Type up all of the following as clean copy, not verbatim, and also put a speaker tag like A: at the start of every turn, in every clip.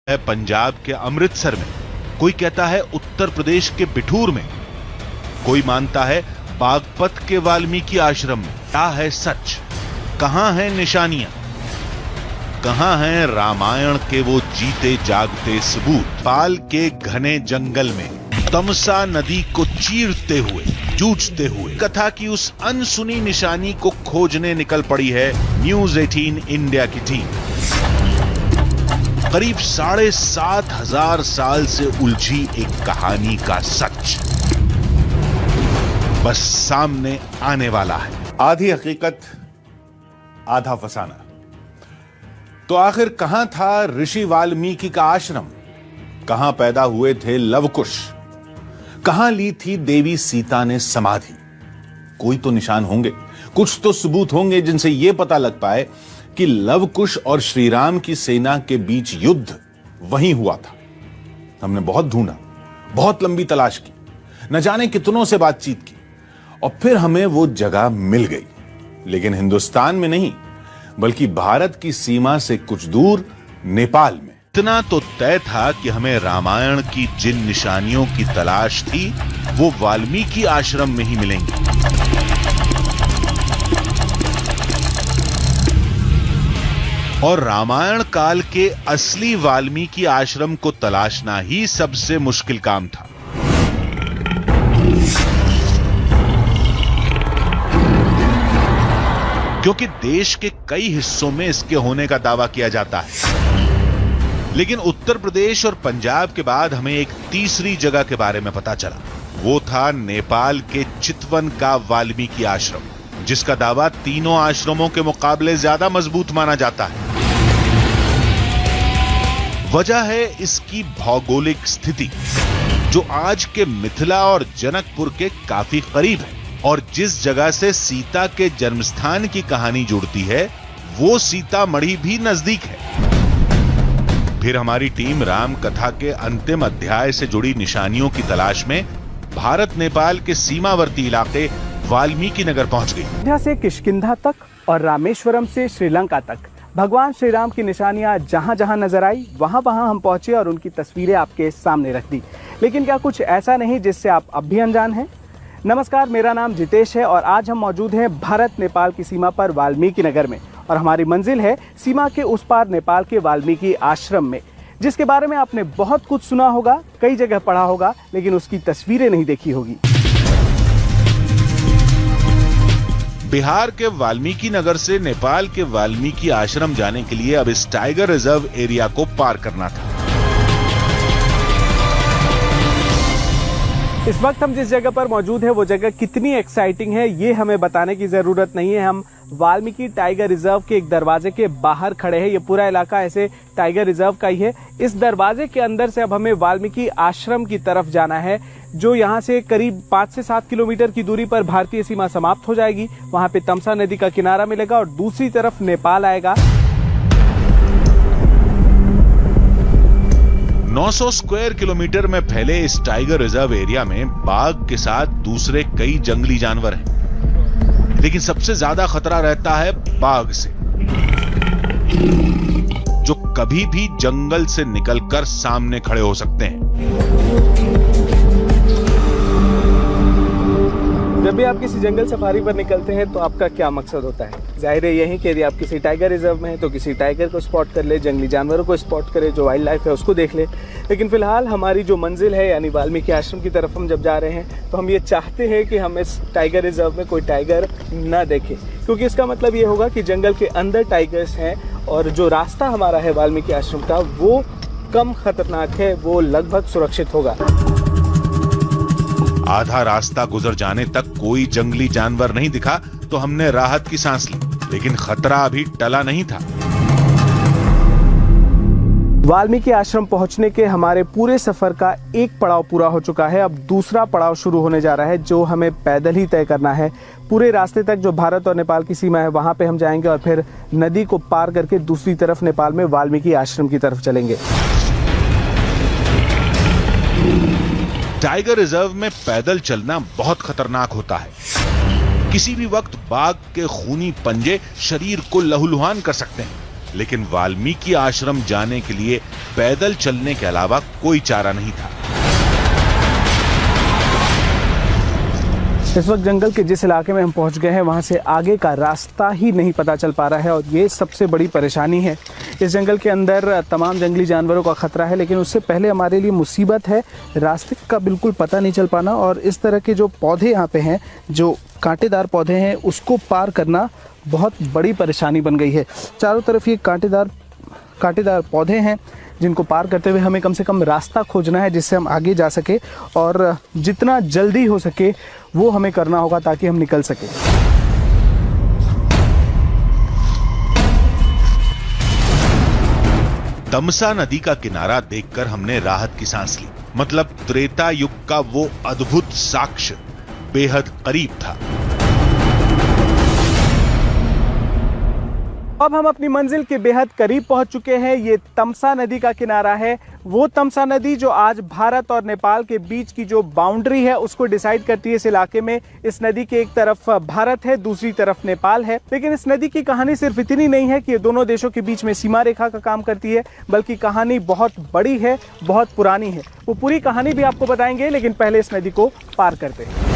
A: है पंजाब के अमृतसर में, कोई कहता है उत्तर प्रदेश के बिठूर में, कोई मानता है बागपत के वाल्मीकि आश्रम में। क्या है सच? कहां है निशानियां? कहां है रामायण के वो जीते जागते सबूत? पाल के घने जंगल में तमसा नदी को चीरते हुए, जूझते हुए कथा की उस अनसुनी निशानी को खोजने निकल पड़ी है न्यूज 18 इंडिया की टीम। करीब 7,500 साल से उलझी एक कहानी का सच बस सामने आने वाला है।
B: आधी हकीकत आधा फसाना। तो आखिर कहां था ऋषि वाल्मीकि का आश्रम? कहां पैदा हुए थे लवकुश? कहां ली थी देवी सीता ने समाधि? कोई तो निशान होंगे, कुछ तो सबूत होंगे जिनसे यह पता लग पाए कि लवकुश और श्रीराम की सेना के बीच युद्ध वहीं हुआ था। हमने बहुत ढूंढा, बहुत लंबी तलाश की, न जाने कितनों से बातचीत की, और फिर हमें वो जगह मिल गई। लेकिन हिंदुस्तान में नहीं, बल्कि भारत की सीमा से कुछ दूर नेपाल में।
A: इतना तो तय था कि हमें रामायण की जिन निशानियों की तलाश थी वो वाल्मीकि आश्रम में ही मिलेंगी। और रामायण काल के असली वाल्मीकि आश्रम को तलाशना ही सबसे मुश्किल काम था। क्योंकि देश के कई हिस्सों में इसके होने का दावा किया जाता है, लेकिन उत्तर प्रदेश और पंजाब के बाद हमें एक तीसरी जगह के बारे में पता चला। वो था नेपाल के चितवन का वाल्मीकि आश्रम, जिसका दावा तीनों आश्रमों के मुकाबले ज्यादा मजबूत माना जाता है। वजह है इसकी भौगोलिक स्थिति, जो आज के मिथिला और जनकपुर के काफी करीब है, और जिस जगह से सीता के जन्मस्थान की कहानी जुड़ती है वो सीतामढ़ी भी नजदीक है। फिर हमारी टीम राम कथा के अंतिम अध्याय से जुड़ी निशानियों की तलाश में भारत नेपाल के सीमावर्ती इलाके वाल्मीकि नगर पहुंच गई।
C: अयोध्या से किष्किंधा तक और रामेश्वरम से श्रीलंका तक भगवान श्री राम की निशानियां जहां जहां नजर आई वहां वहां हम पहुंचे और उनकी तस्वीरें आपके सामने रख दी। लेकिन क्या कुछ ऐसा नहीं जिससे आप अब भी अनजान हैं? नमस्कार, मेरा नाम जितेश है और आज हम मौजूद हैं भारत नेपाल की सीमा पर वाल्मीकि नगर में, और हमारी मंजिल है सीमा के उस पार नेपाल के वाल्मीकि आश्रम में, जिसके बारे में आपने बहुत कुछ सुना होगा, कई जगह पढ़ा होगा, लेकिन उसकी तस्वीरें नहीं देखी होगी।
A: बिहार के वाल्मीकि नगर से नेपाल के वाल्मीकि आश्रम जाने के लिए अब इस टाइगर रिजर्व एरिया को पार करना था।
C: इस वक्त हम जिस जगह पर मौजूद है वो जगह कितनी एक्साइटिंग है ये हमें बताने की जरूरत नहीं है। हम वाल्मीकि टाइगर रिजर्व के एक दरवाजे के बाहर खड़े हैं। ये पूरा इलाका ऐसे टाइगर रिजर्व का ही है। इस दरवाजे के अंदर से अब हमें वाल्मीकि आश्रम की तरफ जाना है, जो यहाँ से करीब 5 से 7 किलोमीटर की दूरी पर भारतीय सीमा समाप्त हो जाएगी। वहां पे तमसा नदी का किनारा मिलेगा और दूसरी तरफ नेपाल आएगा।
A: 900 स्क्वायर किलोमीटर में फैले इस टाइगर रिजर्व एरिया में बाघ के साथ दूसरे कई जंगली जानवर हैं, लेकिन सबसे ज्यादा खतरा रहता है बाघ से, जो कभी भी जंगल से निकलकर सामने खड़े हो सकते हैं।
C: जब भी आप किसी जंगल सफारी पर निकलते हैं तो आपका क्या मकसद होता है? जाहिर है यही कि यदि आप किसी टाइगर रिजर्व में हैं तो किसी टाइगर को स्पॉट कर ले, जंगली जानवरों को स्पॉट करे, जो वाइल्ड लाइफ है उसको देख ले। लेकिन फिलहाल हमारी जो मंजिल है यानी वाल्मीकि आश्रम की तरफ हम जब जा रहे हैं तो हम ये चाहते हैं कि हम इस टाइगर रिजर्व में कोई टाइगर न देखें, क्योंकि इसका मतलब ये होगा कि जंगल के अंदर टाइगर्स हैं और जो रास्ता हमारा है वाल्मीकि आश्रम का वो कम खतरनाक है, वो लगभग सुरक्षित होगा।
A: आधा रास्ता गुजर जाने तक कोई जंगली जानवर नहीं दिखा तो हमने राहत की सांस ली, लेकिन खतरा अभी टला नहीं था।
C: वाल्मीकि आश्रम पहुंचने के हमारे पूरे सफर का एक पड़ाव पूरा हो चुका है। अब दूसरा पड़ाव शुरू होने जा रहा है, जो हमें पैदल ही तय करना है। पूरे रास्ते तक जो भारत और नेपाल की सीमा है वहां पे हम जाएंगे और फिर नदी को पार करके दूसरी तरफ नेपाल में वाल्मीकि आश्रम की तरफ चलेंगे।
A: टाइगर रिजर्व में पैदल चलना बहुत खतरनाक होता है। किसी भी वक्त बाघ के खूनी पंजे शरीर को लहूलुहान कर सकते हैं। लेकिन वाल्मीकि आश्रम जाने के लिए पैदल चलने के अलावा कोई चारा नहीं था।
C: इस वक्त जंगल के जिस इलाके में हम पहुंच गए हैं वहां से आगे का रास्ता ही नहीं पता चल पा रहा है, और ये सबसे बड़ी परेशानी है। इस जंगल के अंदर तमाम जंगली जानवरों का खतरा है, लेकिन उससे पहले हमारे लिए मुसीबत है रास्ते का बिल्कुल पता नहीं चल पाना। और इस तरह के जो पौधे यहाँ पे हैं, जो कांटेदार पौधे हैं, उसको पार करना बहुत बड़ी परेशानी बन गई है। चारों तरफ ये कांटेदार पौधे हैं जिनको पार करते हुए हमें कम से कम रास्ता खोजना है जिससे हम आगे जा सके, और जितना जल्दी हो सके वो हमें करना होगा ताकि हम निकल सके।
A: तमसा नदी का किनारा देखकर हमने राहत की सांस ली। मतलब त्रेता युग का वो अद्भुत साक्ष्य बेहद करीब था।
C: अब हम अपनी मंजिल के बेहद करीब पहुंच चुके हैं। ये तमसा नदी का किनारा है, वो तमसा नदी जो आज भारत और नेपाल के बीच की जो बाउंड्री है उसको डिसाइड करती है। इस इलाके में इस नदी के एक तरफ भारत है, दूसरी तरफ नेपाल है। लेकिन इस नदी की कहानी सिर्फ इतनी नहीं है कि ये दोनों देशों के बीच में सीमा रेखा का काम करती है, बल्कि कहानी बहुत बड़ी है, बहुत पुरानी है। वो पूरी कहानी भी आपको बताएंगे, लेकिन पहले इस नदी को पार करते हैं।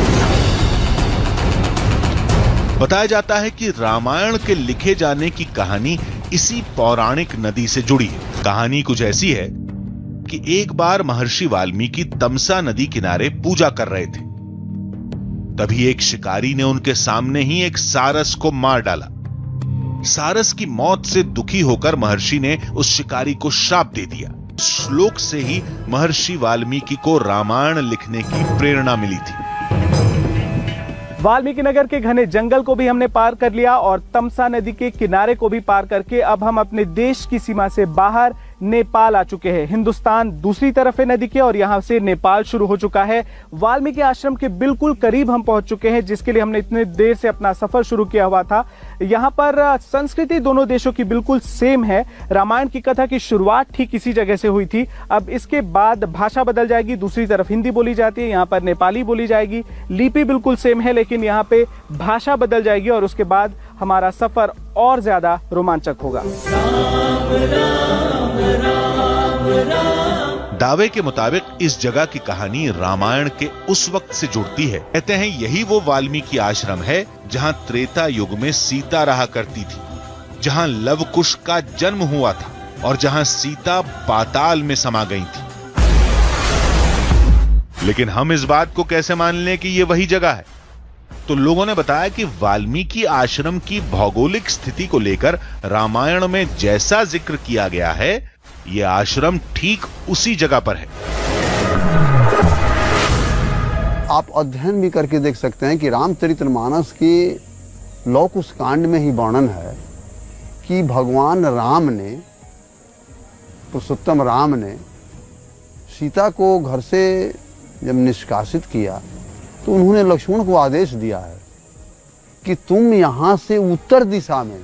A: बताया जाता है कि रामायण के लिखे जाने की कहानी इसी पौराणिक नदी से जुड़ी है। कहानी कुछ ऐसी है कि एक बार महर्षि वाल्मीकि तमसा नदी किनारे पूजा कर रहे थे। तभी एक शिकारी ने उनके सामने ही एक सारस को मार डाला। सारस की मौत से दुखी होकर महर्षि ने उस शिकारी को श्राप दे दिया। श्लोक से ही महर्षि वाल्मीकि को रामायण लिखने की प्रेरणा मिली थी।
C: वाल्मीकि नगर के घने जंगल को भी हमने पार कर लिया और तमसा नदी के किनारे को भी पार करके अब हम अपने देश की सीमा से बाहर नेपाल आ चुके हैं। हिंदुस्तान दूसरी तरफ है नदी के और यहाँ से नेपाल शुरू हो चुका है। वाल्मीकि आश्रम के बिल्कुल करीब हम पहुंच चुके हैं, जिसके लिए हमने इतने देर से अपना सफर शुरू किया हुआ था। यहाँ पर संस्कृति दोनों देशों की बिल्कुल सेम है। रामायण की कथा की शुरुआत ठीक इसी जगह से हुई थी। अब इसके बाद भाषा बदल जाएगी, दूसरी तरफ हिंदी बोली जाती है, यहाँ पर नेपाली बोली जाएगी। लिपि बिल्कुल सेम है, लेकिन यहाँ पे भाषा बदल जाएगी और उसके बाद हमारा सफर और ज्यादा रोमांचक होगा।
A: दावे के मुताबिक इस जगह की कहानी रामायण के उस वक्त से जुड़ती है। कहते हैं यही वो वाल्मीकि आश्रम है जहां त्रेता युग में सीता रहा करती थी, जहां लव कुश का जन्म हुआ था और जहां सीता पाताल में समा गई थी। लेकिन हम इस बात को कैसे मान लें कि ये वही जगह है? तो लोगों ने बताया कि वाल्मीकि आश्रम की भौगोलिक स्थिति को लेकर रामायण में जैसा जिक्र किया गया है, यह आश्रम ठीक उसी जगह पर है।
D: आप अध्ययन भी करके देख सकते हैं कि रामचरितमानस के लौ कुश कांड में ही वर्णन है कि भगवान राम ने, पुरुषोत्तम राम ने सीता को घर से जब निष्कासित किया तो उन्होंने लक्ष्मण को आदेश दिया है कि तुम यहाँ से उत्तर दिशा में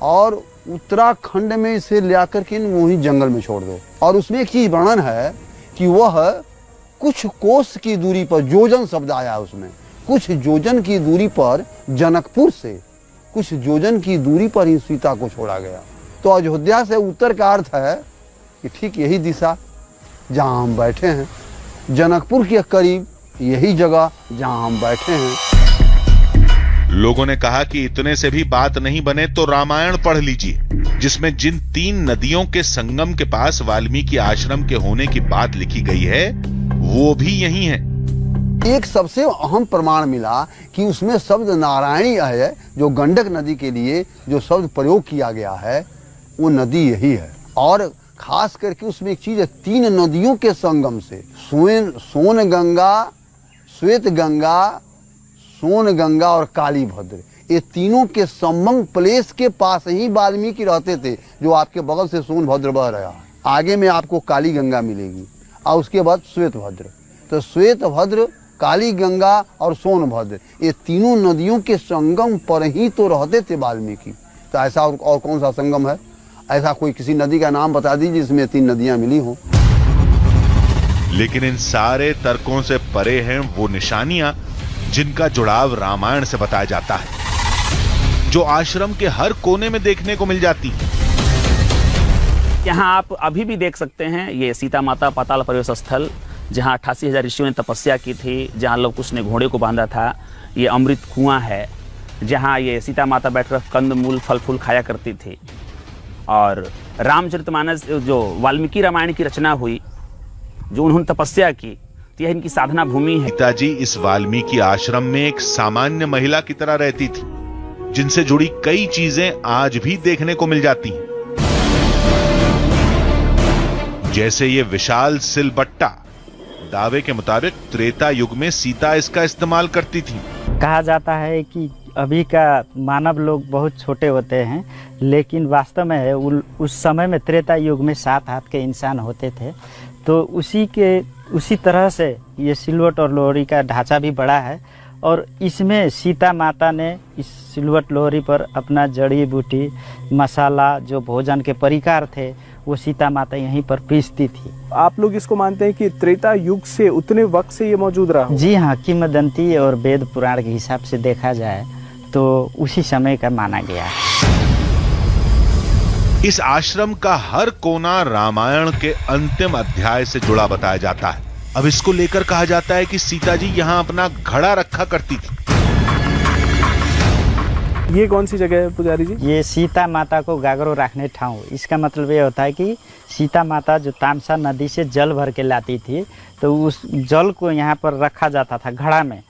D: और उत्तराखंड में इसे ले आकर के वही जंगल में छोड़ दो। और उसमें एक चीज वर्णन है कि वह कुछ कोस की दूरी पर, जोजन शब्द आया उसमें, कुछ जोजन की दूरी पर, जनकपुर से कुछ जोजन की दूरी पर ही सीता को छोड़ा गया। तो अयोध्या से उत्तर का अर्थ है कि ठीक यही दिशा जहाँ हम बैठे हैं, जनकपुर के करीब यही जगह जहां हम बैठे हैं।
A: लोगों ने कहा कि इतने से भी बात नहीं बने तो रामायण पढ़ लीजिए, जिसमें जिन 3 नदियों के संगम के पास वाल्मीकि आश्रम के होने की बात लिखी गई है वो भी यही है।
D: एक सबसे अहम प्रमाण मिला कि उसमें शब्द नारायणी है, जो गंडक नदी के लिए जो शब्द प्रयोग किया गया है वो नदी यही है। और खास करके उसमें एक चीज है, 3 नदियों के संगम से, सोन गंगा, श्वेत गंगा, सोन गंगा और काली भद्र, ये तीनों के संगम प्लेस के पास ही वाल्मीकि रहते थे। जो आपके बगल से सोनभद्र बह रहा है, आगे में आपको काली गंगा मिलेगी और उसके बाद श्वेत भद्र। तो श्वेत भद्र, काली गंगा और सोनभद्र, ये तीनों नदियों के संगम पर ही तो रहते थे वाल्मीकि। तो ऐसा और कौन सा संगम है? ऐसा कोई किसी नदी का नाम बता दीजिए जिसमें 3 नदियां मिली हों।
A: लेकिन इन सारे तर्कों से परे हैं वो निशानियां जिनका जुड़ाव रामायण से बताया जाता है, जो आश्रम के हर कोने में देखने को मिल जाती है।
E: यहाँ आप अभी भी देख सकते हैं, ये सीता माता पाताल प्रवेश स्थल, जहाँ 88,000 ऋषियों ने तपस्या की थी, जहाँ लव कुश ने घोड़े को बांधा था। ये अमृत कुआं है, जहाँ ये सीता माता बैठकर कंद मूल फल फूल खाया करती थी। और रामचरितमानस जो वाल्मीकि रामायण की रचना हुई, जो उन्होंने तपस्या की, तो यह इनकी साधना भूमि है।
A: सीता जी इस वाल्मीकि आश्रम में एक सामान्य महिला की तरह रहती थी, जिनसे जुड़ी कई चीजें आज भी देखने को मिल जाती हैं। जैसे ये विशाल सिलबट्टा, दावे के मुताबिक त्रेता युग में सीता इसका इस्तेमाल करती थी।
F: कहा जाता है कि अभी का मानव लोग बहुत छोटे होते हैं, लेकिन वास्तव में उस समय में त्रेता युग में 7 हाथ के इंसान होते थे। तो उसी तरह से ये सिलवट और लोहरी का ढांचा भी बड़ा है, और इसमें सीता माता ने इस सिलवट लोहरी पर अपना जड़ी बूटी मसाला, जो भोजन के परिकार थे, वो सीता माता यहीं पर पीसती थी।
C: आप लोग इसको मानते हैं कि त्रेता युग से उतने वक्त से ये मौजूद रहा?
F: जी हाँ, किंवदंती और वेद पुराण के हिसाब से देखा जाए तो उसी समय का माना गया है।
A: इस आश्रम का हर कोना रामायण के अंतिम अध्याय से जुड़ा बताया जाता है। अब इसको लेकर कहा जाता है कि सीता जी यहां अपना घड़ा रखा करती थी।
C: ये कौन सी जगह है पुजारी जी?
F: ये सीता माता को गागरो रखने ठाव। इसका मतलब ये होता है कि सीता माता जो तामसा नदी से जल भर के लाती थी, तो उस जल को यहाँ पर रखा जाता था घड़ा में।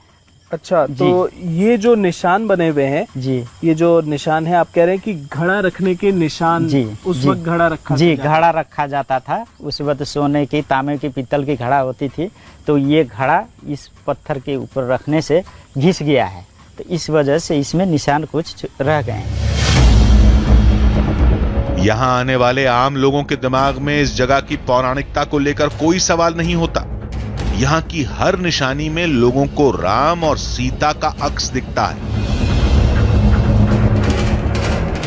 C: अच्छा, तो ये जो निशान बने हुए हैं
F: जी,
C: ये जो निशान है, आप कह रहे हैं कि घड़ा रखने के निशान?
F: जी,
C: उस वक्त घड़ा रखा
F: जी, घड़ा रखा जाता था। उस वक्त सोने की, तांबे की, पीतल की घड़ा होती थी। तो ये घड़ा इस पत्थर के ऊपर रखने से घिस गया है, तो इस वजह से इसमें निशान कुछ रह गए हैं।
A: यहां आने वाले आम लोगों के दिमाग में इस जगह की पौराणिकता को लेकर कोई सवाल नहीं होता। यहाँ की हर निशानी में लोगों को राम और सीता का अक्स दिखता है।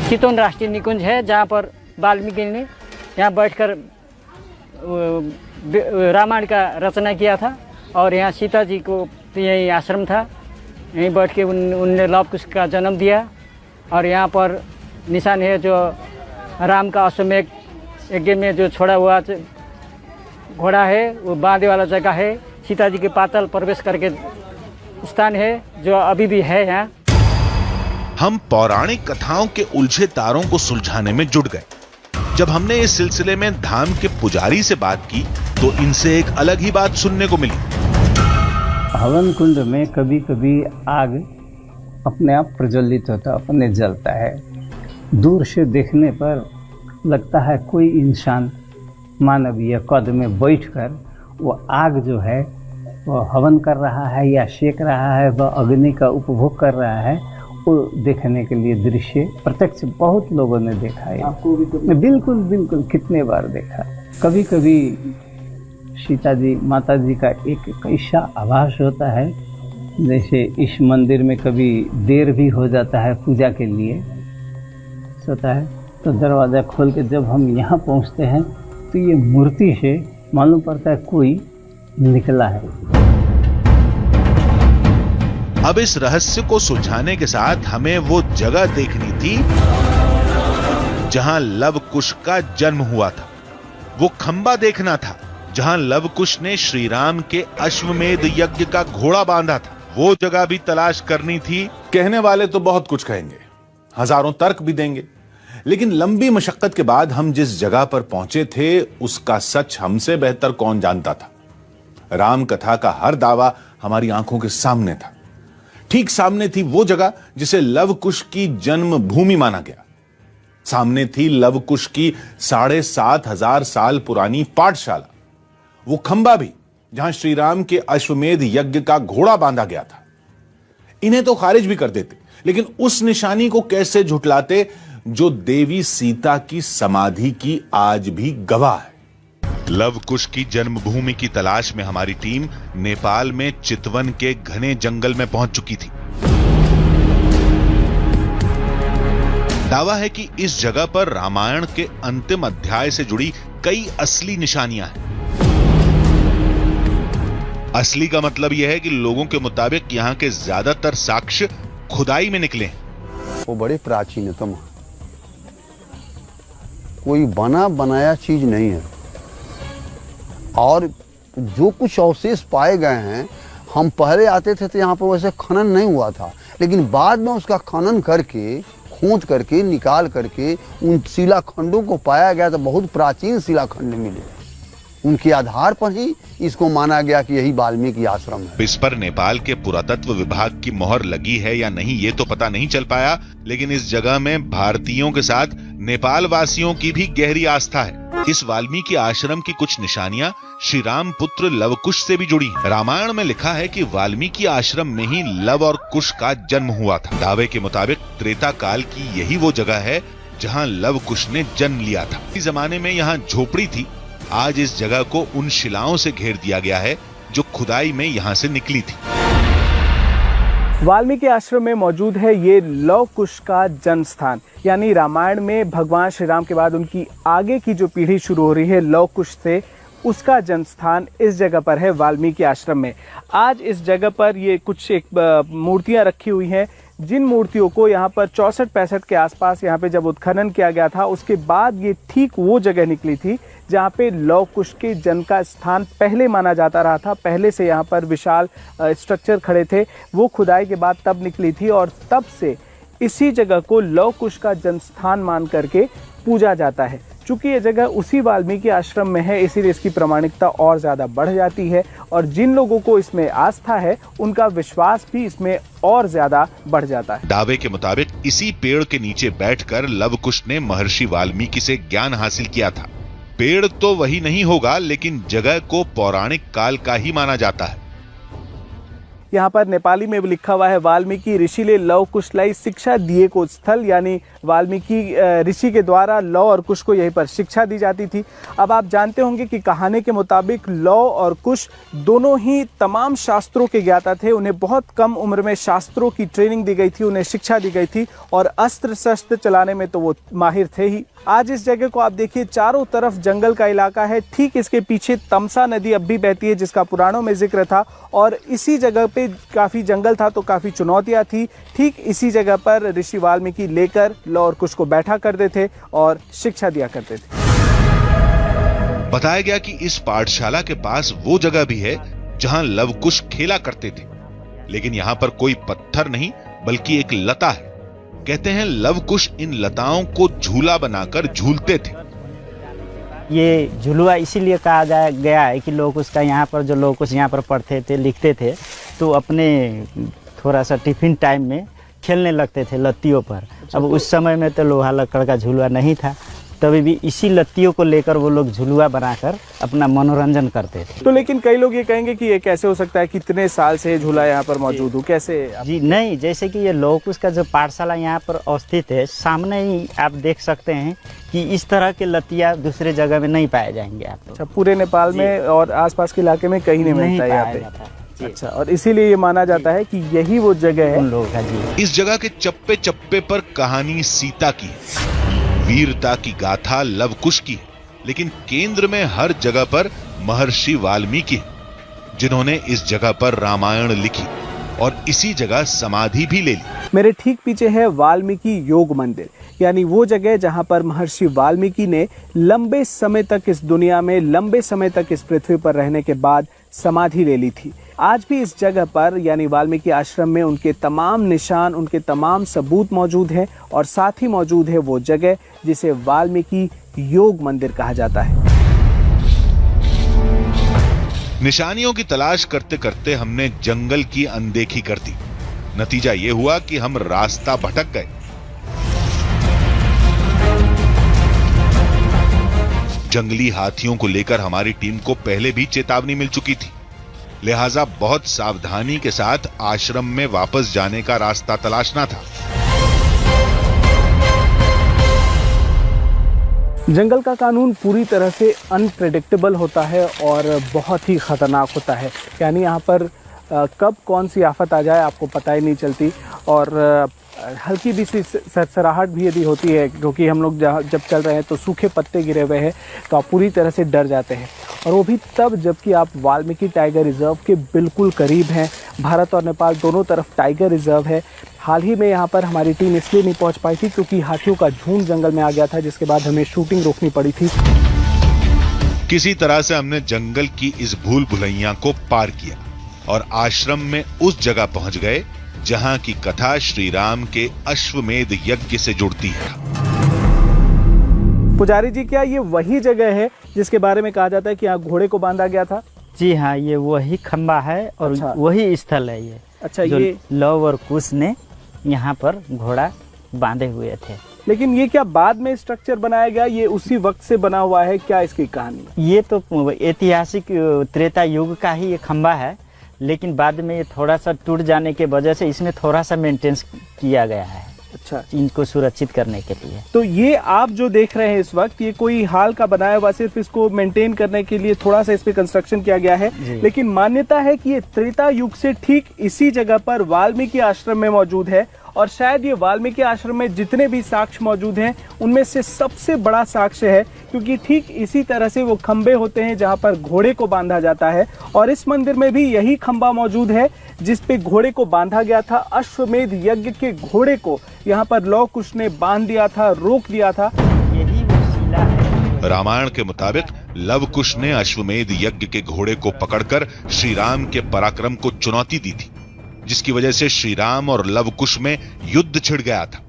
G: चितौन राष्ट्रीय निकुंज है, जहाँ पर वाल्मीकि ने यहाँ बैठकर रामायण का रचना किया था। और यहाँ सीता जी को यही आश्रम था, यहीं बैठ के उनने लव कुश का जन्म दिया। और यहाँ पर निशान है जो राम का अश्वमेध यज्ञ में जो छोड़ा हुआ घोड़ा है, वो बांधे वाला जगह है। सीता जी के पाताल प्रवेश करके स्थान है, जो अभी भी है यहाँ।
A: हम पौराणिक कथाओं के उलझे तारों को सुलझाने में जुट गए। जब हमने इस सिलसिले में धाम के पुजारी से बात की, तो इनसे एक अलग ही बात सुनने को मिली।
H: हवन कुंड में कभी कभी आग अपने आप प्रज्वलित होता, अपने जलता है। दूर से देखने पर लगता है कोई इंसान मानवीय कद में बैठकर वो आग जो है वो हवन कर रहा है या सेक रहा है, वह अग्नि का उपभोग कर रहा है। वो देखने के लिए दृश्य प्रत्यक्ष बहुत लोगों ने देखा है।
C: आपको भी?
H: बिल्कुल बिल्कुल, कितने बार देखा। कभी कभी सीता जी माता जी का एक ऐसा आभास होता है, जैसे इस मंदिर में कभी देर भी हो जाता है पूजा के लिए होता है, तो दरवाज़ा खोल के जब हम यहाँ पहुँचते हैं तो ये मूर्ति से मालूम पड़ता है कोई निकला है।
A: अब इस रहस्य को सुलझाने के साथ हमें वो जगह देखनी थी जहां लव कुश का जन्म हुआ था। वो खंबा देखना था जहां लव कुश ने श्री राम के अश्वमेध यज्ञ का घोड़ा बांधा था। वो जगह भी तलाश करनी थी।
B: कहने वाले तो बहुत कुछ कहेंगे, हजारों तर्क भी देंगे, लेकिन लंबी मशक्कत के बाद हम जिस जगह पर पहुंचे थे उसका सच हमसे बेहतर कौन जानता था। राम कथा का हर दावा हमारी आंखों के सामने था। ठीक सामने थी वो जगह जिसे लव कुश की जन्म भूमि माना गया। सामने थी लव कुश की 7,500 साल पुरानी पाठशाला, वो खंबा भी जहां श्री राम के अश्वमेध यज्ञ का घोड़ा बांधा गया था। इन्हें तो खारिज भी कर देते, लेकिन उस निशानी को कैसे झुटलाते जो देवी सीता की समाधि की आज भी गवाह है।
A: लव कुश की जन्मभूमि की तलाश में हमारी टीम नेपाल में चितवन के घने जंगल में पहुंच चुकी थी। दावा है कि इस जगह पर रामायण के अंतिम अध्याय से जुड़ी कई असली निशानियां हैं। असली का मतलब यह है कि लोगों के मुताबिक यहां के ज्यादातर साक्ष्य खुदाई में निकले हैं।
D: वो बड़ी प्राचीनतम कोई बना बनाया चीज़ नहीं है। और जो कुछ अवशेष पाए गए हैं, हम पहले आते थे तो यहाँ पर वैसे खनन नहीं हुआ था, लेकिन बाद में उसका खनन करके, खोज करके, निकाल करके उन शिलाखंडों को पाया गया तो बहुत प्राचीन शिलाखंड मिले। उनके आधार पर ही इसको माना गया कि यही वाल्मीकि आश्रम है।
A: इस पर नेपाल के पुरातत्व विभाग की मोहर लगी है या नहीं ये तो पता नहीं चल पाया, लेकिन इस जगह में भारतीयों के साथ नेपाल वासियों की भी गहरी आस्था है। इस वाल्मीकि आश्रम की कुछ निशानियां श्री राम पुत्र लवकुश से भी जुड़ी हैं। रामायण में लिखा है कि वाल्मीकि आश्रम में ही लव और कुश का जन्म हुआ था। दावे के मुताबिक त्रेता काल की यही वो जगह है जहां लवकुश ने जन्म लिया था। इस जमाने में यहाँ झोपड़ी थी। आज इस जगह को उन शिलाओं से घेर दिया गया है जो खुदाई में यहाँ से निकली थी।
C: वाल्मीकि आश्रम में मौजूद है ये लव कुश का जन्म स्थान, यानी रामायण में भगवान श्री राम के बाद उनकी आगे की जो पीढ़ी शुरू हो रही है लव कुश से, उसका जन्म स्थान इस जगह पर है वाल्मीकि आश्रम में। आज इस जगह पर ये कुछ एक मूर्तियां रखी हुई हैं, जिन मूर्तियों को यहाँ पर 64-65 के आसपास यहाँ पे जब उत्खनन किया गया था, उसके बाद ये ठीक वो जगह निकली थी जहाँ पे लव कुश के जन्म का स्थान पहले माना जाता रहा था। पहले से यहाँ पर विशाल स्ट्रक्चर खड़े थे, वो खुदाई के बाद तब निकली थी और तब से इसी जगह को लव कुश का जन्म स्थान मान करके पूजा जाता है। चूंकि ये जगह उसी वाल्मीकि आश्रम में है, इसीलिए इसकी प्रामाणिकता और ज़्यादा बढ़ जाती है और जिन लोगों को इसमें आस्था है उनका विश्वास भी इसमें और ज़्यादा बढ़ जाता है।
A: दावे के मुताबिक इसी पेड़ के नीचे बैठकर लवकुश ने महर्षि वाल्मीकि से ज्ञान हासिल किया था। पेड़ तो वही नहीं होगा, लेकिन जगह को पौराणिक काल का ही माना जाता है।
C: यहाँ पर नेपाली में भी लिखा हुआ है वाल्मीकि ऋषि ले लव कुश लाई शिक्षा दिए को स्थल, यानी वाल्मीकि ऋषि के द्वारा लव और कुश को यहीं पर शिक्षा दी जाती थी। अब आप जानते होंगे कि कहानी के मुताबिक लव और कुश दोनों ही तमाम शास्त्रों के ज्ञाता थे। उन्हें बहुत कम उम्र में शास्त्रों की ट्रेनिंग दी गई थी, उन्हें शिक्षा दी गई थी और अस्त्र शस्त्र चलाने में तो वो माहिर थे ही। आज इस जगह को आप देखिए, चारों तरफ जंगल का इलाका है। ठीक इसके पीछे तमसा नदी अब भी बहती है, जिसका पुराणों में जिक्र था और इसी जगह पे काफ़ी जंगल था तो काफ़ी चुनौतियाँ थी। ठीक इसी जगह पर ऋषि वाल्मीकि लेकर लव और कुश को बैठा करते थे और शिक्षा दिया करते थे।
A: बताया गया कि इस पाठशाला के पास वो जगह भी है जहां लवकुश खेला करते थे, लेकिन यहाँ पर कोई पत्थर नहीं बल्कि एक लता है। कहते हैं लवकुश इन लताओं को झूला बनाकर झूलते थे।
F: ये झुलुआ इसीलिए कहा गया है कि लोग उसका यहाँ पर जो लोग कुछ यहाँ पर पढ़ते थे, लिखते थे, तो अपने थोड़ा सा टिफिन टाइम में खेलने लगते थे लत्तियों पर। अब उस समय में तो लोहा लकड़ का झुलुआ नहीं था, तभी भी इसी लत्तियों को लेकर वो लोग झुलुआ बनाकर अपना मनोरंजन करते थे।
C: तो लेकिन कई लोग ये कहेंगे कि ये कैसे हो सकता है, कितने साल से झूला यहाँ पर मौजूद हो, कैसे?
F: जी नहीं, जैसे कि ये लवकुश का जो पाठशाला यहाँ पर अवस्थित है, सामने ही आप देख सकते हैं कि इस तरह के लत्तियाँ दूसरे जगह में नहीं पाए जाएंगे आप।
C: अच्छा, पूरे नेपाल में और आसपास के इलाके में कहीं नहीं मिलता है यहाँ पे। अच्छा, और इसीलिए ये माना जाता है कि यही वो जगह है
F: उन लोगों का। जी,
A: इस जगह के चप्पे चप्पे पर कहानी सीता की है, वीरता की गाथा लवकुश की है, लेकिन केंद्र में हर जगह पर महर्षि वाल्मीकि है, जिन्होंने इस जगह पर रामायण लिखी और इसी जगह समाधि भी ले ली।
C: मेरे ठीक पीछे है वाल्मीकि योग मंदिर, यानी वो जगह जहां पर महर्षि वाल्मीकि ने लंबे समय तक इस दुनिया में, लंबे समय तक इस पृथ्वी पर रहने के बाद समाधि ले ली थी। आज भी इस जगह पर यानी वाल्मीकि आश्रम में उनके तमाम निशान, उनके तमाम सबूत मौजूद हैं और साथ ही मौजूद है वो जगह जिसे वाल्मीकि योग मंदिर कहा जाता है।
A: निशानियों की तलाश करते करते हमने जंगल की अनदेखी कर दी। नतीजा ये हुआ कि हम रास्ता भटक गए। जंगली हाथियों को लेकर हमारी टीम को पहले भी चेतावनी मिल चुकी थी, लिहाजा बहुत सावधानी के साथ आश्रम में वापस जाने का रास्ता तलाशना था।
C: जंगल का कानून पूरी तरह से अनप्रेडिक्टेबल होता है और बहुत ही खतरनाक होता है, यानी यहाँ पर कब कौन सी आफत आ जाए आपको पता ही नहीं चलती और हल्की भी सी सरसराहट भी यदि होती है, क्योंकि हम लोग जब चल रहे हैं तो सूखे पत्ते गिरे हुए हैं तो आप पूरी तरह से डर जाते हैं। और वो भी तब जबकि आप वाल्मीकि टाइगर रिजर्व के बिल्कुल करीब हैं। भारत और नेपाल दोनों तरफ टाइगर रिजर्व है। हाल ही में यहाँ पर हमारी टीम इसलिए नहीं पहुँच पाई थी क्योंकि हाथियों का झुंड जंगल में आ गया था, जिसके बाद हमें शूटिंग रोकनी पड़ी थी।
A: किसी तरह से हमने जंगल की इस भूल भुलैया को पार किया और आश्रम में उस जगह पहुंच गए जहां की कथा श्री राम के अश्वमेध यज्ञ से जुड़ती है।
C: पुजारी जी, क्या ये वही जगह है जिसके बारे में कहा जाता है कि यहाँ घोड़े को बांधा गया था?
F: जी हाँ, ये वही खंबा है और
C: अच्छा।
F: वही स्थल है ये।
C: अच्छा,
F: जो
C: ये
F: लव और कुश ने यहाँ पर घोड़ा बांधे हुए थे।
C: लेकिन ये क्या बाद में स्ट्रक्चर बनाया गया, ये उसी वक्त से बना हुआ है? क्या इसकी कहानी?
F: ये तो ऐतिहासिक त्रेता युग का ही ये खंबा है, लेकिन बाद में ये थोड़ा सा टूट जाने के वजह से इसमें थोड़ा सा मेंटेनेंस किया गया है।
C: अच्छा,
F: इनको सुरक्षित करने के लिए।
C: तो ये आप जो देख रहे हैं इस वक्त, ये कोई हाल का बनाया हुआ, सिर्फ इसको मेंटेन करने के लिए थोड़ा सा इस पे कंस्ट्रक्शन किया गया है। लेकिन मान्यता है कि ये त्रेता युग से ठीक इसी जगह पर वाल्मीकि आश्रम में मौजूद है और शायद ये वाल्मीकि आश्रम में जितने भी साक्ष्य मौजूद हैं उनमें से सबसे बड़ा साक्ष्य है, क्योंकि ठीक इसी तरह से वो खंबे होते हैं जहां पर घोड़े को बांधा जाता है। और इस मंदिर में भी यही खंबा मौजूद है जिस पे घोड़े को बांधा गया था। अश्वमेध यज्ञ के घोड़े को यहाँ पर लव कुश ने बांध दिया था, रोक दिया था।
F: यही वो शिला है।
A: रामायण के मुताबिक लव कुश ने अश्वमेध यज्ञ के घोड़े को पकड़कर श्री राम के पराक्रम को चुनौती दी थी, जिसकी वजह से श्री राम और लव कुश में युद्ध छिड़ गया था।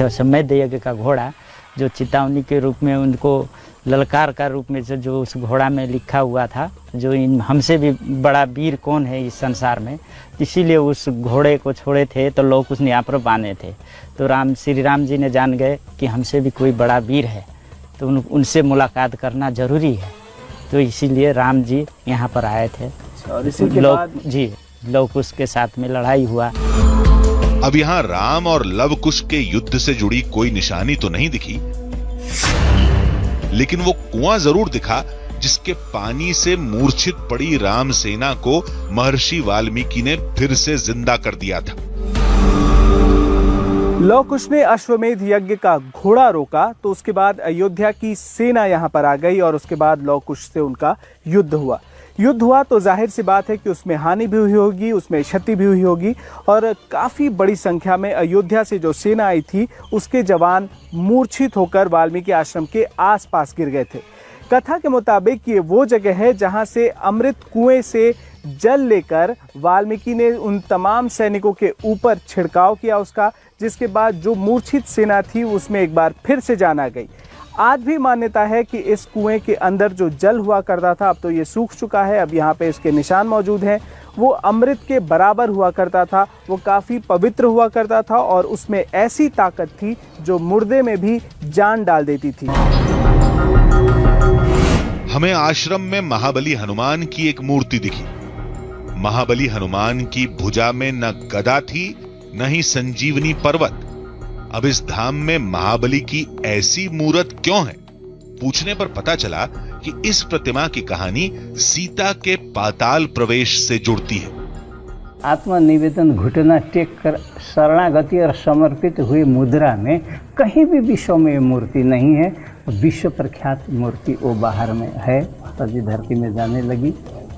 F: अश्वमेध यज्ञ का घोड़ा जो चेतावनी के रूप में, उनको ललकार का रूप में जो उस घोड़ा में लिखा हुआ था, जो इन हमसे भी बड़ा वीर कौन है इस संसार में, इसीलिए उस घोड़े को छोड़े थे तो लोग उसने यहाँ पर बांधे थे। तो श्री राम जी ने जान गए कि हमसे भी कोई बड़ा वीर है, तो उनसे मुलाकात करना जरूरी है, तो इसीलिए राम जी यहाँ पर आए थे।
C: और इसी के बाद
F: लव कुश के साथ में लड़ाई हुआ।
A: अब यहाँ राम और लव कुश के युद्ध से जुड़ी कोई निशानी तो नहीं दिखी, लेकिन वो कुआं जरूर दिखा जिसके पानी से मूर्छित पड़ी राम सेना को महर्षि वाल्मीकि ने फिर से जिंदा कर दिया था।
C: लव कुश ने अश्वमेध यज्ञ का घोड़ा रोका तो उसके बाद अयोध्या की सेना यहाँ पर आ गई और उसके बाद लव कुश से उनका युद्ध हुआ तो जाहिर सी बात है कि उसमें हानि भी हुई होगी, उसमें क्षति भी हुई होगी और काफ़ी बड़ी संख्या में अयोध्या से जो सेना आई थी उसके जवान मूर्छित होकर वाल्मीकि आश्रम के आसपास गिर गए थे। कथा के मुताबिक ये वो जगह है जहां से अमृत कुएं से जल लेकर वाल्मीकि ने उन तमाम सैनिकों के ऊपर छिड़काव किया उसका, जिसके बाद जो मूर्छित सेना थी उसमें एक बार फिर से जान आ गई। आज भी मान्यता है कि इस कुएं के अंदर जो जल हुआ करता था अब तो ये सूख चुका है, अब यहाँ पे इसके निशान मौजूद हैं। वो अमृत के बराबर हुआ करता था, वो काफ़ी पवित्र हुआ करता था और उसमें ऐसी ताकत थी जो मुर्दे में भी जान डाल देती थी।
A: हमें आश्रम में महाबली हनुमान की एक मूर्ति दिखी। महाबली हनुमान की भुजा में न गदा थी न ही संजीवनी पर्वत। अब इस धाम में महाबली की ऐसी मूरत क्यों है? पूछने पर पता चला कि इस प्रतिमा की कहानी सीता के पाताल प्रवेश से जुड़ती है।
H: आत्मनिवेदन, घुटना टेक कर शरणागति और समर्पित हुई मुद्रा में कहीं भी विश्व में मूर्ति नहीं है। विश्व प्रख्यात मूर्ति वो बाहर में है। माता जी धरती में जाने लगी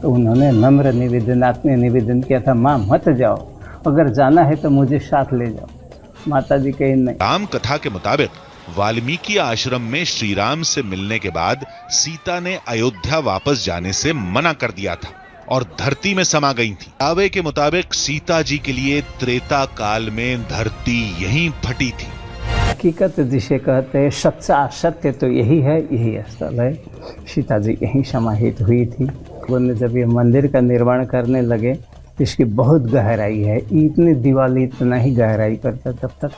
H: तो उन्होंने नम्र निवेदन, आत्मीय निवेदन किया था, माँ मत जाओ, अगर जाना है तो मुझे साथ ले जाओ। माता जी कहीं नहीं।
A: राम कथा के मुताबिक वाल्मीकि आश्रम में श्री राम से मिलने के बाद सीता ने अयोध्या वापस जाने से मना कर दिया था और धरती में समा गई थी। दावे के मुताबिक सीता जी के लिए त्रेता काल में धरती यहीं फटी थी।
H: हकीकत जिसे कहते हैं सच्चा सत्य तो यही है, यही स्थल है। सीता जी यहीं समाहित हुई थी। उन्होंने जब ये मंदिर का निर्माण करने लगे इसकी बहुत गहराई है, इतनी दीवार इतना ही गहराई करता तब तक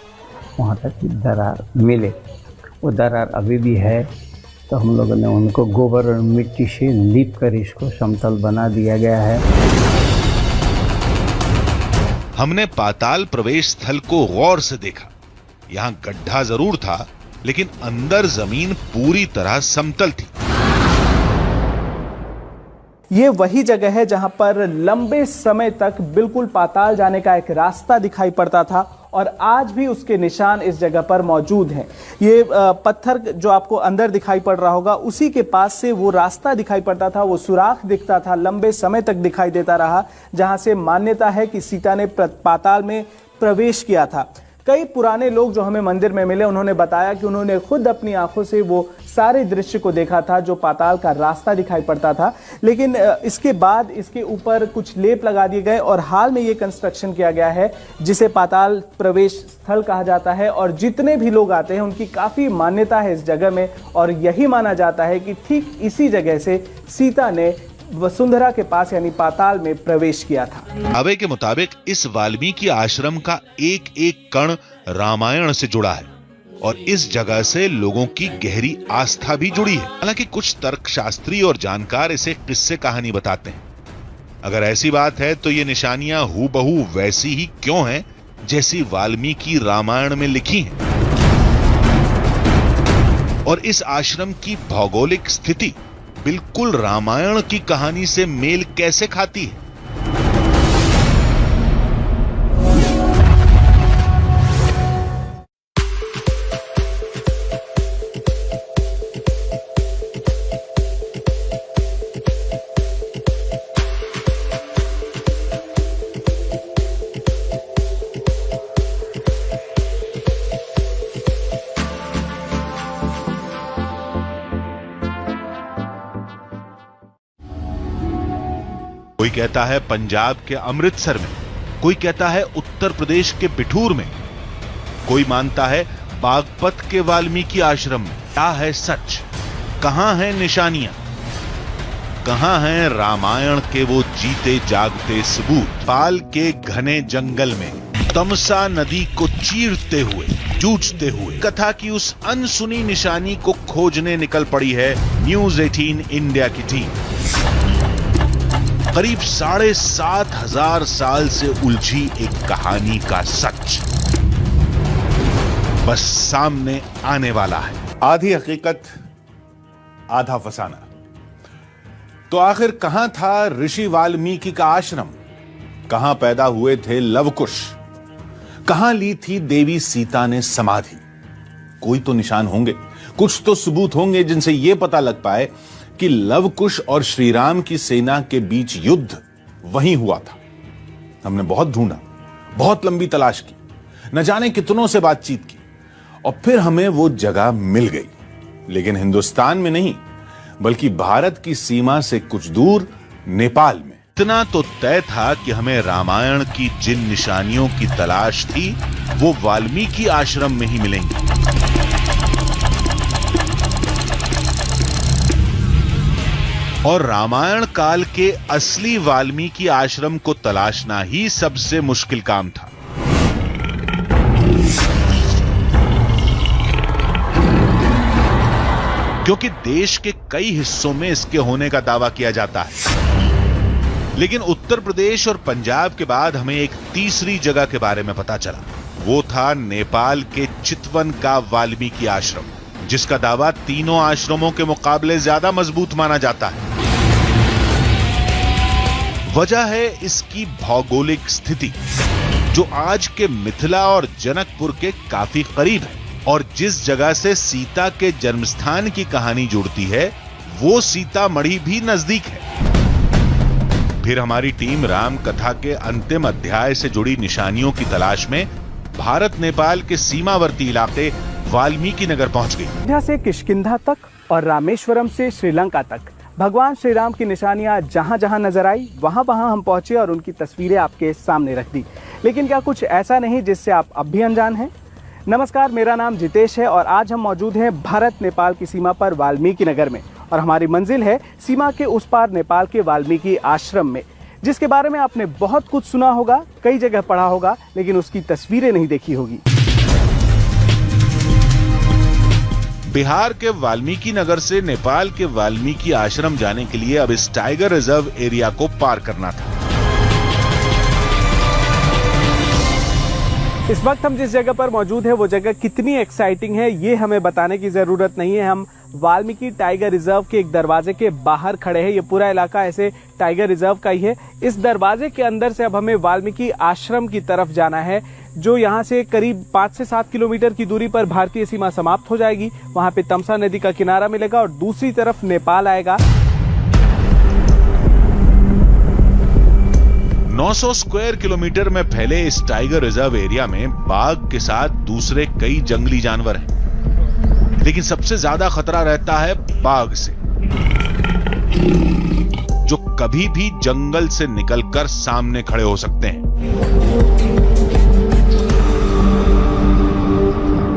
H: वहाँ तक दरार मिले। वो दरार अभी भी है, तो हम लोगों ने उनको गोबर और मिट्टी से लीप कर इसको समतल बना दिया गया है।
A: हमने पाताल प्रवेश स्थल को गौर से देखा। यहाँ गड्ढा जरूर था, लेकिन अंदर जमीन पूरी तरह समतल थी।
C: ये वही जगह है जहां पर लंबे समय तक बिल्कुल पाताल जाने का एक रास्ता दिखाई पड़ता था और आज भी उसके निशान इस जगह पर मौजूद हैं। ये पत्थर जो आपको अंदर दिखाई पड़ रहा होगा, उसी के पास से वो रास्ता दिखाई पड़ता था, वो सुराख दिखता था, लंबे समय तक दिखाई देता रहा, जहां से मान्यता है कि सीता ने पाताल में प्रवेश किया था। कई पुराने लोग जो हमें मंदिर में मिले, उन्होंने बताया कि उन्होंने खुद अपनी आंखों से वो सारे दृश्य को देखा था, जो पाताल का रास्ता दिखाई पड़ता था। लेकिन इसके बाद इसके ऊपर कुछ लेप लगा दिए गए और हाल में ये कंस्ट्रक्शन किया गया है, जिसे पाताल प्रवेश स्थल कहा जाता है। और जितने भी लोग आते हैं उनकी काफी मान्यता है इस जगह में, और यही माना जाता है कि ठीक इसी जगह से सीता ने वसुंधरा के पास यानी पाताल में प्रवेश किया था।
A: दावे के मुताबिक इस वाल्मीकि आश्रम का एक एक कण रामायण से जुड़ा है और इस जगह से लोगों की गहरी आस्था भी जुड़ी है। हालांकि कुछ तर्कशास्त्री और जानकार इसे किस्से कहानी बताते हैं। अगर ऐसी बात है तो ये निशानियां हूबहू वैसी ही क्यों हैं जैसी वाल्मीकि रामायण में लिखी हैं? और इस आश्रम की भौगोलिक स्थिति बिल्कुल रामायण की कहानी से मेल कैसे खाती है? कोई कहता है पंजाब के अमृतसर में, कोई कहता है उत्तर प्रदेश के बिठूर में, कोई मानता है बागपत के वाल्मीकि आश्रम में। क्या है सच? कहां हैं निशानियां? कहां हैं रामायण के वो जीते जागते सबूत? पाल के घने जंगल में तमसा नदी को चीरते हुए, जूझते हुए कथा की उस अनसुनी निशानी को खोजने निकल पड़ी है न्यूज 18 इंडिया की टीम। करीब 7,500 साल से उलझी एक कहानी का सच बस सामने आने वाला है।
B: आधी हकीकत आधा फसाना। तो आखिर कहां था ऋषि वाल्मीकि का आश्रम? कहां पैदा हुए थे लवकुश? कहां ली थी देवी सीता ने समाधि? कोई तो निशान होंगे, कुछ तो सबूत होंगे जिनसे यह पता लग पाए कि लवकुश और श्रीराम की सेना के बीच युद्ध वहीं हुआ था। हमने बहुत ढूंढा, बहुत लंबी तलाश की, न जाने कितनों से बातचीत की, और फिर हमें वो जगह मिल गई। लेकिन हिंदुस्तान में नहीं, बल्कि भारत की सीमा से कुछ दूर नेपाल में।
A: इतना तो तय था कि हमें रामायण की जिन निशानियों की तलाश थी वो वाल्मीकि आश्रम में ही मिलेंगी। और रामायण काल के असली वाल्मीकि आश्रम को तलाशना ही सबसे मुश्किल काम था। क्योंकि देश के कई हिस्सों में इसके होने का दावा किया जाता है, लेकिन उत्तर प्रदेश और पंजाब के बाद हमें एक तीसरी जगह के बारे में पता चला। वो था नेपाल के चितवन का वाल्मीकि आश्रम, जिसका दावा तीनों आश्रमों के मुकाबले ज्यादा मजबूत माना जाता है। वजह है इसकी भौगोलिक स्थिति, जो आज के मिथिला और जनकपुर के काफी करीब है। और जिस जगह से सीता के जन्मस्थान की कहानी जुड़ती है, वो सीतामढ़ी भी नजदीक है। फिर हमारी टीम राम कथा के अंतिम अध्याय से जुड़ी निशानियों की तलाश में भारत नेपाल के सीमावर्ती इलाके वाल्मीकि नगर पहुंच गई।
C: अयोध्या से किष्किंधा तक और रामेश्वरम से श्रीलंका तक भगवान श्री राम की निशानियां जहां जहां नजर आई, वहां वहां हम पहुंचे और उनकी तस्वीरें आपके सामने रख दी। लेकिन क्या कुछ ऐसा नहीं जिससे आप अब भी अनजान हैं? नमस्कार, मेरा नाम जितेश है और आज हम मौजूद हैं भारत नेपाल की सीमा पर वाल्मीकि नगर में, और हमारी मंजिल है सीमा के उस पार नेपाल के वाल्मीकि आश्रम में, जिसके बारे में आपने बहुत कुछ सुना होगा, कई जगह पढ़ा होगा, लेकिन उसकी तस्वीरें नहीं देखी होगी।
A: बिहार के वाल्मीकि नगर से नेपाल के वाल्मीकि आश्रम जाने के लिए अब इस टाइगर रिजर्व एरिया को पार करना था।
C: इस वक्त हम जिस जगह पर मौजूद है वो जगह कितनी एक्साइटिंग है ये हमें बताने की ज़रूरत नहीं है। हम वाल्मीकि टाइगर रिजर्व के एक दरवाजे के बाहर खड़े हैं। ये पूरा इलाका ऐसे टाइगर रिजर्व का ही है। इस दरवाजे के अंदर से अब हमें वाल्मीकि आश्रम की तरफ जाना है, जो यहाँ से करीब 5 से 7 किलोमीटर की दूरी पर भारतीय सीमा समाप्त हो जाएगी। वहाँ पे तमसा नदी का किनारा मिलेगा और दूसरी तरफ नेपाल आएगा।
A: 900 स्क्वायर किलोमीटर में फैले इस टाइगर रिजर्व एरिया में बाघ के साथ दूसरे कई जंगली जानवर हैं, लेकिन सबसे ज्यादा खतरा रहता है बाघ से, जो कभी भी जंगल से निकलकर सामने खड़े हो सकते हैं।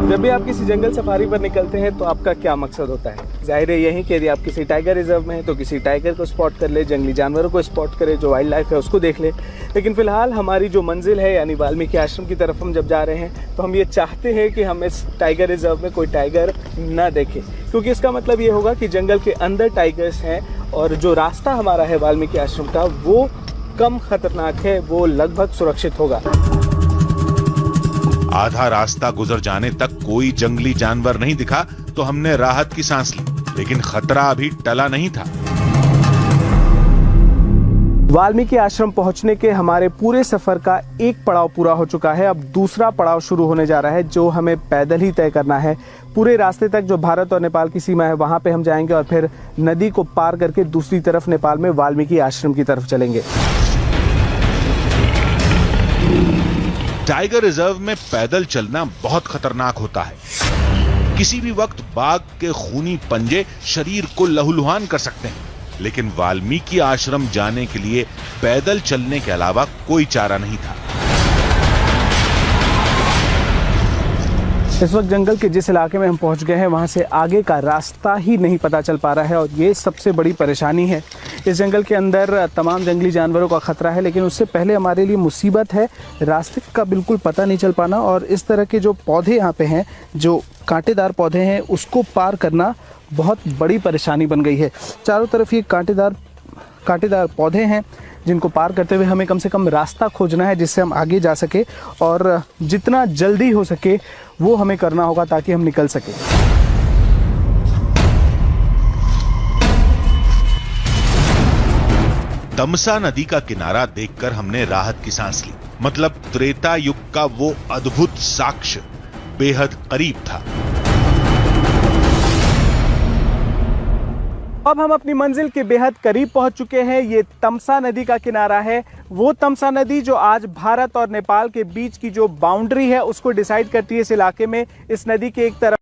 C: जब भी आप किसी जंगल सफारी पर निकलते हैं तो आपका क्या मकसद होता है? जाहिर है यही कि यदि आप किसी टाइगर रिजर्व में हैं तो किसी टाइगर को स्पॉट कर ले, जंगली जानवरों को स्पॉट करे, जो वाइल्ड लाइफ है उसको देख ले। लेकिन फिलहाल हमारी जो मंजिल है यानी वाल्मीकि आश्रम की तरफ हम जब जा रहे हैं तो हम ये चाहते हैं कि हम इस टाइगर रिजर्व में कोई टाइगर ना देखें, क्योंकि इसका मतलब ये होगा कि जंगल के अंदर टाइगर्स हैं और जो रास्ता हमारा है वाल्मीकि आश्रम का वो कम खतरनाक है, वो लगभग सुरक्षित होगा।
A: आधा रास्ता गुजर जाने तक कोई जंगली जानवर नहीं दिखा तो हमने राहत की सांस ली, लेकिन खतरा अभी टला नहीं था।
C: वाल्मीकि आश्रम पहुंचने के हमारे पूरे सफर का एक पड़ाव पूरा हो चुका है। अब दूसरा पड़ाव शुरू होने जा रहा है, जो हमें पैदल ही तय करना है। पूरे रास्ते तक जो भारत और नेपाल की सीमा है वहां पे हम जाएंगे और फिर नदी को पार करके दूसरी तरफ नेपाल में वाल्मीकि आश्रम की तरफ चलेंगे।
A: टाइगर रिजर्व में पैदल चलना बहुत खतरनाक होता है। किसी भी वक्त बाघ के खूनी पंजे शरीर को लहूलुहान कर सकते हैं, लेकिन वाल्मीकि आश्रम जाने के लिए पैदल चलने के अलावा कोई चारा नहीं था।
C: इस वक्त जंगल के जिस इलाके में हम पहुंच गए हैं वहां से आगे का रास्ता ही नहीं पता चल पा रहा है और ये सबसे बड़ी परेशानी है। इस जंगल के अंदर तमाम जंगली जानवरों का खतरा है, लेकिन उससे पहले हमारे लिए मुसीबत है रास्ते का बिल्कुल पता नहीं चल पाना। और इस तरह के जो पौधे यहाँ पे हैं, जो कांटेदार पौधे हैं, उसको पार करना बहुत बड़ी परेशानी बन गई है। चारों तरफ ये कांटेदार पौधे हैं जिनको पार करते हुए हमें कम से कम रास्ता खोजना है जिससे हम आगे जा सके, और जितना जल्दी हो सके वो हमें करना होगा ताकि हम निकल सके।
A: तमसा नदी का किनारा देखकर हमने राहत की सांस ली। मतलब त्रेता युग का वो अद्भुत साक्ष्य बेहद करीब था।
C: अब हम अपनी मंजिल के बेहद करीब पहुंच चुके हैं। ये तमसा नदी का किनारा है, वो तमसा नदी जो आज भारत और नेपाल के बीच की जो बाउंड्री है उसको डिसाइड करती है। इस इलाके में इस नदी के एक तरफ